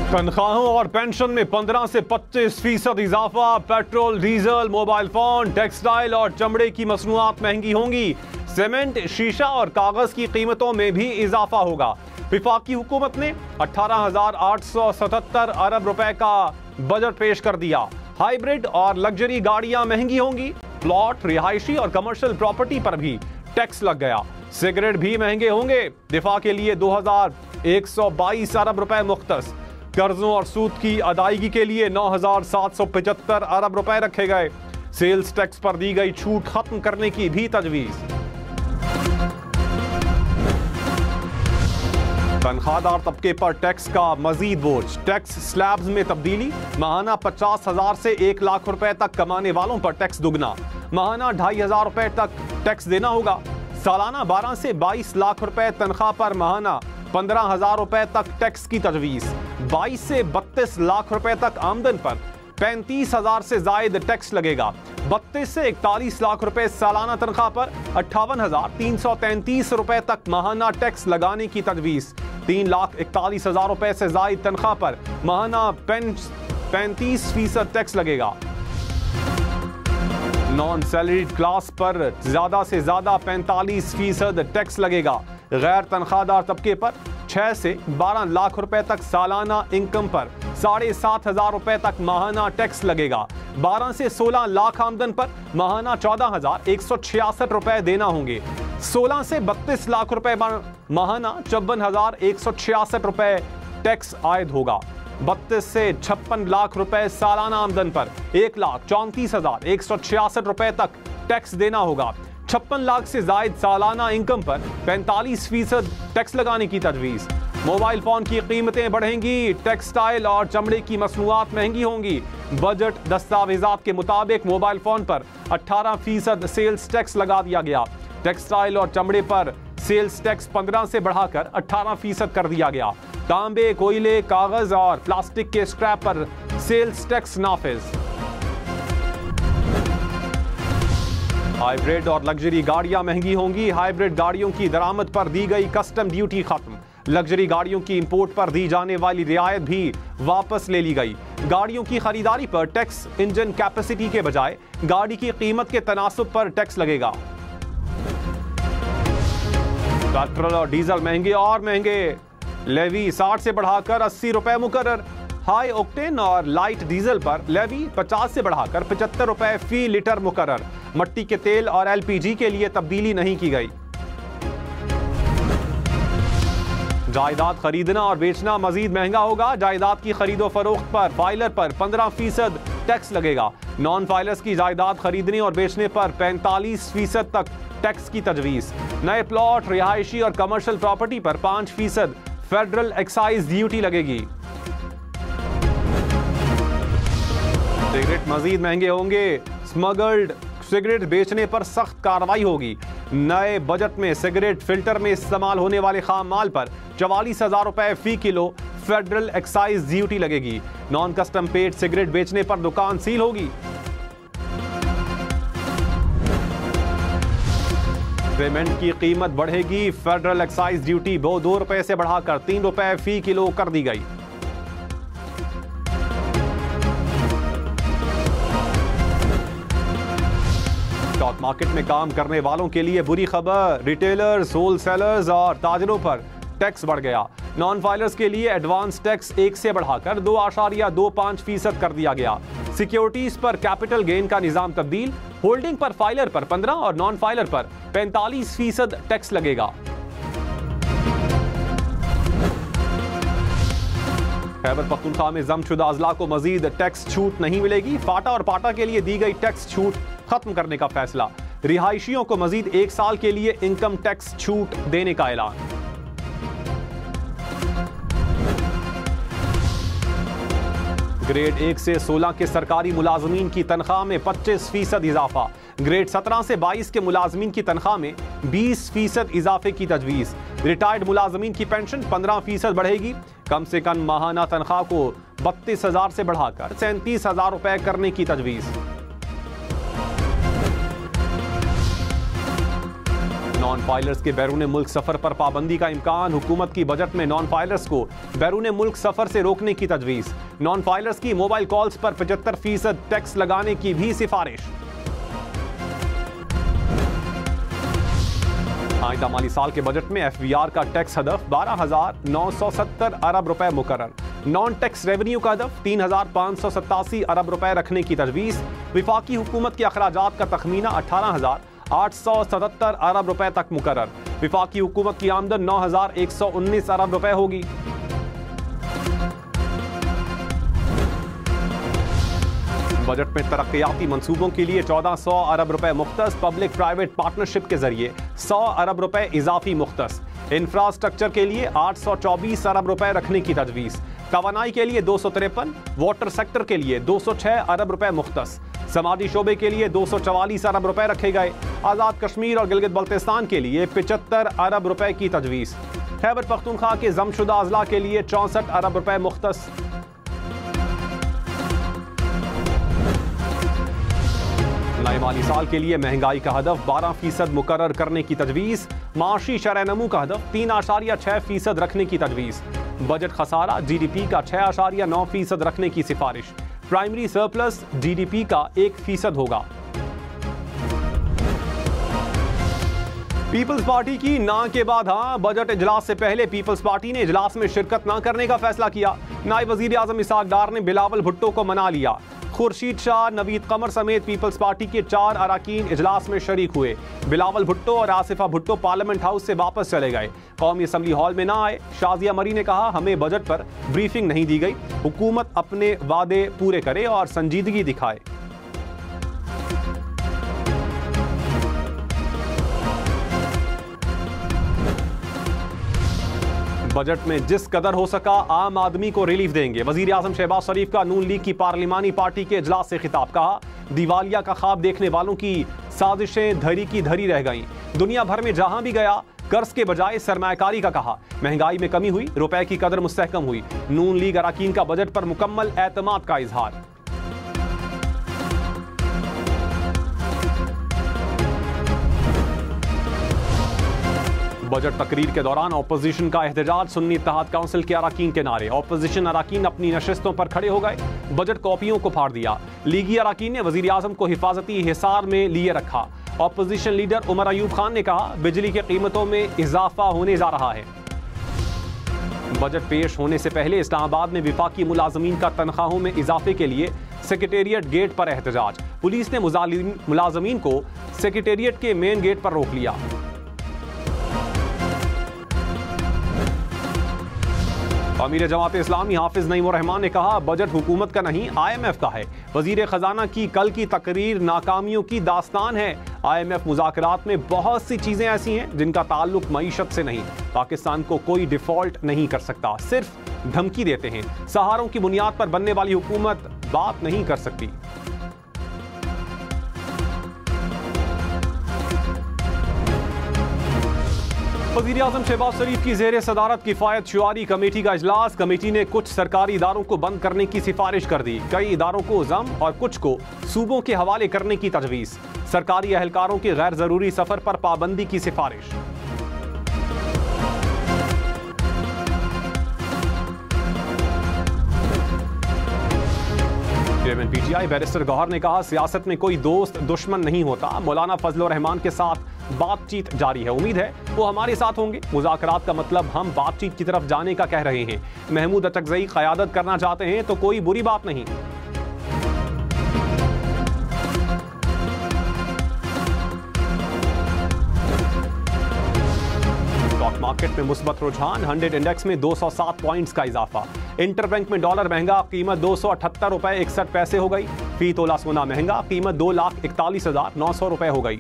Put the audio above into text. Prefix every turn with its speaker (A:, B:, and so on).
A: तनख्वाहों और पेंशन में 15 से 25% इजाफा। Petrol, diesel, mobile phone, textile और चमड़े की मसनूआत महंगी होंगी। सीमेंट, शीशा और कागज की कीमतों में भी इजाफा होगा। विफाकी हुकूमत ने 18,877 अरब रुपए का बजट पेश कर दिया। हाइब्रिड और लग्जरी गाड़ियां महंगी होंगी। प्लॉट, रिहायशी और कमर्शियल प्रॉपर्टी पर भी टैक्स लग गया। सिगरेट भी महंगे होंगे। दिफा के लिए 2,122 अरब रुपए मुख्तस। कर्जों और सूद की अदायगी के लिए 9,775 अरब रुपए रखे गए। सेल्स टैक्स पर दी गई छूट खत्म करने की भी तजवीज। तनख्वाहदार तबके पर टैक्स का मजीद बोझ। टैक्स स्लैब्स में तब्दीली। माहाना 50,000 से 1 लाख रुपए तक कमाने वालों पर टैक्स दुगना। माहाना 2,500 रुपए तक टैक्स देना होगा। सालाना 12 से 22 लाख रुपए तनख्वाह पर माहाना 15,000 रुपए तक टैक्स की तजवीज। 22 से 32 लाख रुपए तक आमदन पर 35,000 से जायद टैक्स लगेगा। 32 से 41 लाख रुपए सालाना तनख्वाह पर 58,333 रुपए तक माहाना टैक्स लगाने की तजवीज। 3,41,000 रुपए से जायद तनख्वाह पर माहाना 35% टैक्स लगेगा। नॉन सैलरीड क्लास पर ज्यादा से ज्यादा 45% टैक्स लगेगा। गैर तनख्वाहदार तबके पर 6 से 12 लाख रुपए तक सालाना इनकम पर 7,500 रुपए तक माहाना टैक्स लगेगा। 12 से 16 लाख आमदन पर माहाना 14,166 रुपए देना होंगे। 16 से 32 लाख रुपए पर माहाना 54,166 रुपए टैक्स आयद होगा। 32 से 56 लाख रुपए सालाना आमदन पर 1,34,166 रुपए तक टैक्स देना होगा। 56 लाख से जायद सालाना इनकम पर 45% टैक्स लगाने की तजवीज। मोबाइल फोन की कीमतें बढ़ेंगी। टेक्सटाइल और चमड़े की मसनूआत महंगी होंगी। बजट दस्तावेजात के मुताबिक मोबाइल फोन पर 18% सेल्स टैक्स लगा दिया गया। टेक्सटाइल और चमड़े पर सेल्स टैक्स 15 से बढ़ाकर 18% कर दिया गया। तांबे, कोयले, कागज और प्लास्टिक के स्क्रैप पर सेल्स टैक्स नाफिज। हाइब्रिड और लग्जरी गाड़ियां महंगी होंगी। हाइब्रिड गाड़ियों की दरामद पर दी गई कस्टम ड्यूटी खत्म। लग्जरी गाड़ियों की इंपोर्ट पर दी जाने वाली रियायत भी वापस ले ली गई। गाड़ियों की खरीदारी पर टैक्स इंजन कैपेसिटी के बजाय गाड़ी की कीमत के तनासुब पर टैक्स लगेगा। पेट्रोल और डीजल महंगे और महंगे। लेवी 60 से बढ़ाकर 80 रुपए मुकर्रर। हाई ऑक्टेन और लाइट डीजल पर लेवी 50 से बढ़ाकर 75 रुपए फी लीटर मुकर्रर। मट्टी के तेल और एलपीजी के लिए तब्दीली नहीं की गई। जायदाद खरीदना और बेचना मजीद महंगा होगा। जायदाद की खरीदो फरोख्त पर फाइलर पर 15% टैक्स लगेगा। नॉन फाइलर्स की जायदाद खरीदने और बेचने पर 45% तक टैक्स की तजवीज। नए प्लॉट, रिहायशी और कमर्शियल प्रॉपर्टी पर 5% फेडरल एक्साइज ड्यूटी लगेगी। सिगरेट मजीद महंगे होंगे। स्मगल्ड सिगरेट बेचने पर सख्त कार्रवाई होगी। नए बजट में सिगरेट फिल्टर में इस्तेमाल होने वाले खाम माल पर 44,000 रुपए फी किलो फेडरल एक्साइज ड्यूटी लगेगी। नॉन कस्टम पेड सिगरेट बेचने पर दुकान सील होगी। पेमेंट की कीमत बढ़ेगी। फेडरल एक्साइज ड्यूटी 2 रुपए से बढ़ाकर 3 रुपए फी किलो कर दी गई। स्टॉक मार्केट में काम करने वालों के लिए बुरी खबर। रिटेलर्स, होलसेलर्स और ताजरों पर टैक्स बढ़ गया। नॉन फाइलर्स के लिए एडवांस टैक्स 1 से बढ़ाकर 2.25% कर दिया गया। सिक्योरिटीज पर कैपिटल गेन का निजाम तब्दील। होल्डिंग पर फाइलर पर 15 और नॉन फाइलर पर 45% टैक्स लगेगा। खैबर पख्तूनख्वा में जब्त अजला को मजीद टैक्स छूट नहीं मिलेगी। फाटा और पाटा के लिए दी गई टैक्स छूट खत्म करने का फैसला। रिहायशियों को मजीद 1 साल के लिए इनकम टैक्स छूट देने का ऐलान। ग्रेड 1 से 16 के सरकारी मुलाजमीन की तनख्वाह में 25% इजाफा। ग्रेड 17 से 22 के मुलाजमीन की तनख्वाह में 20% इजाफे की तजवीज। रिटायर्ड मुलाजमीन की पेंशन 15% बढ़ेगी। कम से कम माहाना तनख्वाह को 32,000 से बढ़ाकर 37,000 रुपए करने की तजवीज। नॉन फाइलर्स के बैरून मुल्क सफर पर पाबंदी का इम्कान। हुकूमत की बजट में नॉन फाइलर्स को बैरून मुल्क सफर से रोकने की तजवीज। नॉन फाइलर्स की मोबाइल कॉल्स पर 75% टैक्स लगाने की भी सिफारिश। आइंदा माली साल के बजट में FBR का टैक्स हदफ 12,970 अरब रुपए मुकर्रर। नॉन टैक्स रेवेन्यू का हदफ 3,587 अरब रुपए रखने की तजवीज। विफाकी हुकूमत के अखराजात का तखमीना 18,877 अरब रुपए तक मुकर्रर। विफाकी हुकूमत की आमदन 9,119 अरब रुपए होगी। बजट में तरक्याती मंसूबों के लिए 1400 अरब रुपए मुख्तस। पब्लिक प्राइवेट पार्टनरशिप के जरिए 100 अरब रुपए इजाफी मुख्तस। इंफ्रास्ट्रक्चर के लिए 824 अरब रुपए रखने की तजवीज। तवानाई के लिए 253, वाटर सेक्टर के लिए 206 अरब रुपए मुख्तस। समाजी शोबे के लिए 244 अरब रुपए रखे गए। आज़ाद कश्मीर और गिलगित बल्तिस्तान के लिए 75 अरब रुपए की तजवीज। खैबर पख्तूनख्वा के जमशुदा अजला के लिए 64 अरब रुपए मुख्तस। नए माली साल के लिए महंगाई का हदफ 12% मुकर्रर करने की तजवीज। माशी शरह नमू का हदफ 3.6% रखने की तजवीज। बजट खसारा GDP का 6.9% रखने की सिफारिश। प्राइमरी सरप्लस GDP का 1% होगा। पीपल्स पार्टी की ना के बाद हाँ। बजट इजलास से पहले पीपल्स पार्टी ने इजलास में शिरकत न करने का फैसला किया। नायब वजीर आजम इसहाक डार ने बिलावल भुट्टो को मना लिया। खुर्शीद शाह, नवीद कमर समेत पीपल्स पार्टी के 4 अरकान इजलास में शरीक हुए। बिलावल भुट्टो और आसिफा भुट्टो पार्लियामेंट हाउस से वापस चले गए। कौमी असम्बली हॉल में ना आए। शाजिया मरी ने कहा, हमें बजट पर ब्रीफिंग नहीं दी गई। हुकूमत अपने वादे पूरे करे और संजीदगी दिखाए। बजट में जिस कदर हो सका आम आदमी को रिलीफ देंगे। वजीर आजम शहबाज शरीफ का नून लीग की पार्लिमानी पार्टी के इजलास से खिताब। कहा, दिवालिया का ख्वाब देखने वालों की साजिशें धरी की धरी रह गईं। दुनिया भर में जहां भी गया कर्ज के बजाय सरमायाकारी का कहा। महंगाई में कमी हुई, रुपए की कदर मुस्तहकम हुई। नून लीग अरकान का बजट पर मुकम्मल एतमाद का इजहार। बजट तकरीर के दौरान ऑपोजिशन का एहतजाज। सुन्नी इत्तेहाद काउंसिल के अरकान के नारे। ऑपोजिशन अरकान अपनी नशिस्तों पर खड़े हो गए। बजट कॉपियों को फाड़ दिया। लीगी अरकान ने वजीर आजम को हिफाजती हिसार में लिए रखा। ऑपोजिशन लीडर उमर अयूब खान ने कहा, बिजली की कीमतों में इजाफा होने जा रहा है। बजट पेश होने से पहले इस्लामाबाद में विफाकी मुलाजमीन का तनख्वाहों में इजाफे के लिए सेक्रेटेरिएट गेट पर एहतजाज। पुलिस ने मुलाजमीन को सेक्रेटेरिएट के मेन गेट पर रोक लिया। अमीर जमात इस्लामी हाफिज नईमुर रहमान ने कहा, बजट हुकूमत का नहीं IMF का है। वजीर खजाना की कल की तकरीर नाकामियों की दास्तान है। IMF मुज़ाकरात में बहुत सी चीजें ऐसी हैं जिनका ताल्लुक मईशत से नहीं। पाकिस्तान को कोई डिफॉल्ट नहीं कर सकता, सिर्फ धमकी देते हैं। सहारों की बुनियाद पर बनने वाली हुकूमत बात नहीं कर सकती। वज़ीर आज़म शहबाज शरीफ की ज़ेर सदारत किफ़ायत शुआरी कमेटी का इजलास। कमेटी ने कुछ सरकारी इदारों को बंद करने की सिफारिश कर दी। कई इदारों को ज़म और कुछ को सूबों के हवाले करने की तजवीज़। सरकारी अहलकारों के गैर ज़रूरी सफ़र पर पाबंदी की सिफारिश। चेयरमैन PTI बैरिस्टर गौहर ने कहा, सियासत में कोई दोस्त दुश्मन नहीं होता। मौलाना फजल रहमान के साथ बातचीत जारी है, उम्मीद है वो हमारे साथ होंगे। मुज़ाकरात का मतलब हम बातचीत की तरफ जाने का कह रहे हैं। महमूद अचकज़ई क़यादत करना चाहते हैं तो कोई बुरी बात नहीं। स्टॉक मार्केट में मुस्बत रुझान। 100 इंडेक्स में 207 पॉइंट्स का इजाफा। इंटरबैंक में डॉलर महंगा, कीमत 278 रुपए 61 पैसे हो गई। फी तोला सोना महंगा, कीमत 2,41,900 रुपए हो गई।